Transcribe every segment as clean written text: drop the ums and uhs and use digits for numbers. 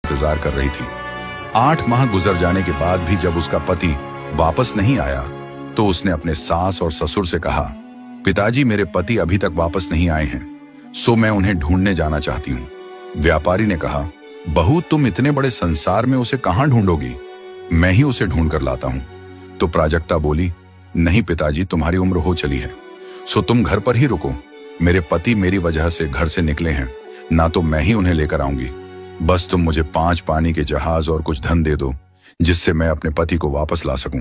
इंतजार कर रही थी। 8 माह गुजर जाने के बाद भी जब उसका पति वापस नहीं आया तो उसने अपने सास और ससुर से कहा, पिताजी मेरे पति अभी तक वापस नहीं आए हैं, सो मैं उन्हें ढूंढने जाना चाहती हूँ। व्यापारी ने कहा, बहू तुम इतने बड़े संसार में उसे कहां ढूंढोगी, मैं ही उसे ढूंढ कर लाता हूं। तो प्राजक्ता बोली, नहीं पिताजी तुम्हारी उम्र हो चली है, सो तुम घर पर ही रुको। मेरे पति मेरी वजह से घर से निकले हैं, ना तो मैं ही उन्हें लेकर आऊंगी। बस तुम मुझे 5 पानी के जहाज और कुछ धन दे दो जिससे मैं अपने पति को वापस ला सकूं।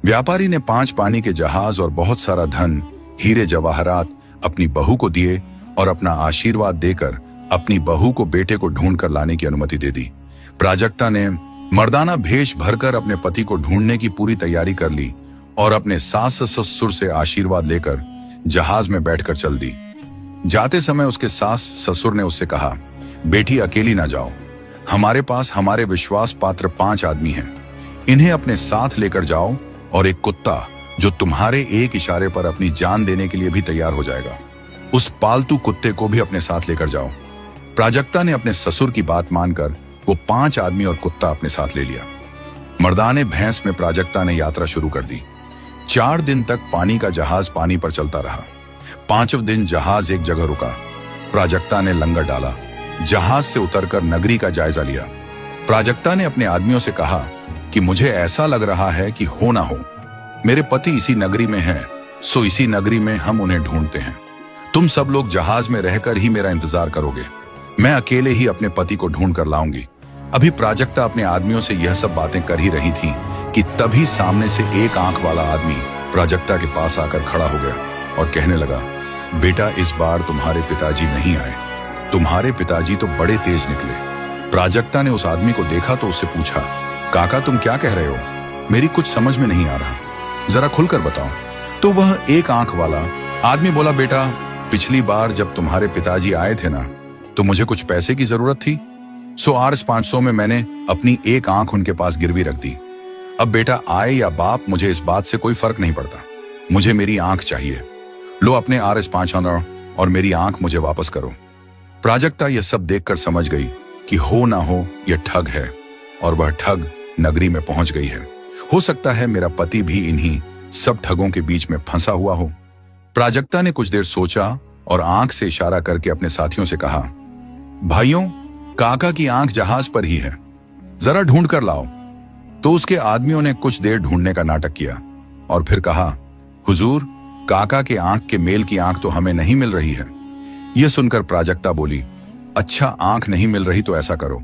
व्यापारी ने 5 पानी के जहाज और बहुत सारा धन, हीरे जवाहरात अपनी बहू को दिए और अपना आशीर्वाद देकर अपनी बहू को बेटे को ढूंढ कर लाने की अनुमति दे दी। प्राजक्ता ने मर्दाना भेष भरकर अपने पति को ढूंढने की पूरी तैयारी कर ली और अपने सास ससुर से आशीर्वाद लेकर जहाज में बैठकर चल दी। जाते समय उसके सास ससुर ने उससे कहा, बेटी अकेली ना जाओ, हमारे पास हमारे विश्वास पात्र 5 आदमी हैं, इन्हें अपने साथ लेकर जाओ और एक कुत्ता जो तुम्हारे एक इशारे पर अपनी जान देने के लिए भी तैयार हो जाएगा, उस पालतू कुत्ते को भी अपने साथ लेकर जाओ। प्राजक्ता ने अपने ससुर की बात मानकर वो 5 आदमी और कुत्ता अपने साथ ले लिया। मर्दाने भैंस में प्राजक्ता ने यात्रा शुरू कर दी। 4 दिन तक पानी का जहाज पानी पर चलता रहा। 5वें दिन जहाज एक जगह रुका। प्राजक्ता ने लंगर डाला, जहाज से उतरकर नगरी का जायजा लिया। प्राजक्ता ने अपने आदमियों से कहा कि मुझे ऐसा लग रहा है कि हो ना हो, मेरे पति इसी नगरी में हैं, सो इसी नगरी में हम उन्हें ढूंढते हैं। तुम सब लोग जहाज में रहकर ही मेरा इंतजार करोगे, मैं अकेले ही अपने पति को ढूंढ कर लाऊंगी। अभी प्राजक्ता अपने आदमियों से यह सब बातें कर ही रही थी कि तभी सामने से एक आंख वाला आदमी प्राजक्ता के पास आकर खड़ा हो गया और कहने लगा, बेटा इस बार तुम्हारे पिताजी नहीं आए, तुम्हारे पिताजी तो बड़े तेज निकले। प्राजक्ता ने उस आदमी को देखा तो उससे पूछा, काका तुम क्या कह रहे हो, मेरी कुछ समझ में नहीं आ रहा, जरा खुलकर बताओ। तो वह एक आंख वाला आदमी बोला, बेटा पिछली बार जब तुम्हारे पिताजी आए थे ना, तो मुझे कुछ पैसे की जरूरत थी, सो Rs 500 में मैंने अपनी एक आंख उनके पास गिरवी रख दी। अब बेटा आए या बाप, मुझे इस बात से कोई फर्क नहीं पड़ता, मुझे मेरी आंख चाहिए। लो अपने Rs 500 और मेरी आंख मुझे वापस करो। प्राजक्ता यह सब देखकर समझ गई कि हो ना हो यह ठग है और वह ठग नगरी में पहुंच गई है। हो सकता है मेरा पति भी इन्हीं सब ठगों के बीच में फंसा हुआ हो। प्राजक्ता ने कुछ देर सोचा और आंख से इशारा करके अपने साथियों से कहा, भाइयों काका की आंख जहाज पर ही है, जरा ढूंढ कर लाओ। तो उसके आदमियों ने कुछ देर ढूंढने का नाटक किया और फिर कहा, हुजूर काका के आंख के मेल की आंख तो हमें नहीं मिल रही है। यह सुनकर प्राजक्ता बोली, अच्छा आंख नहीं मिल रही तो ऐसा करो,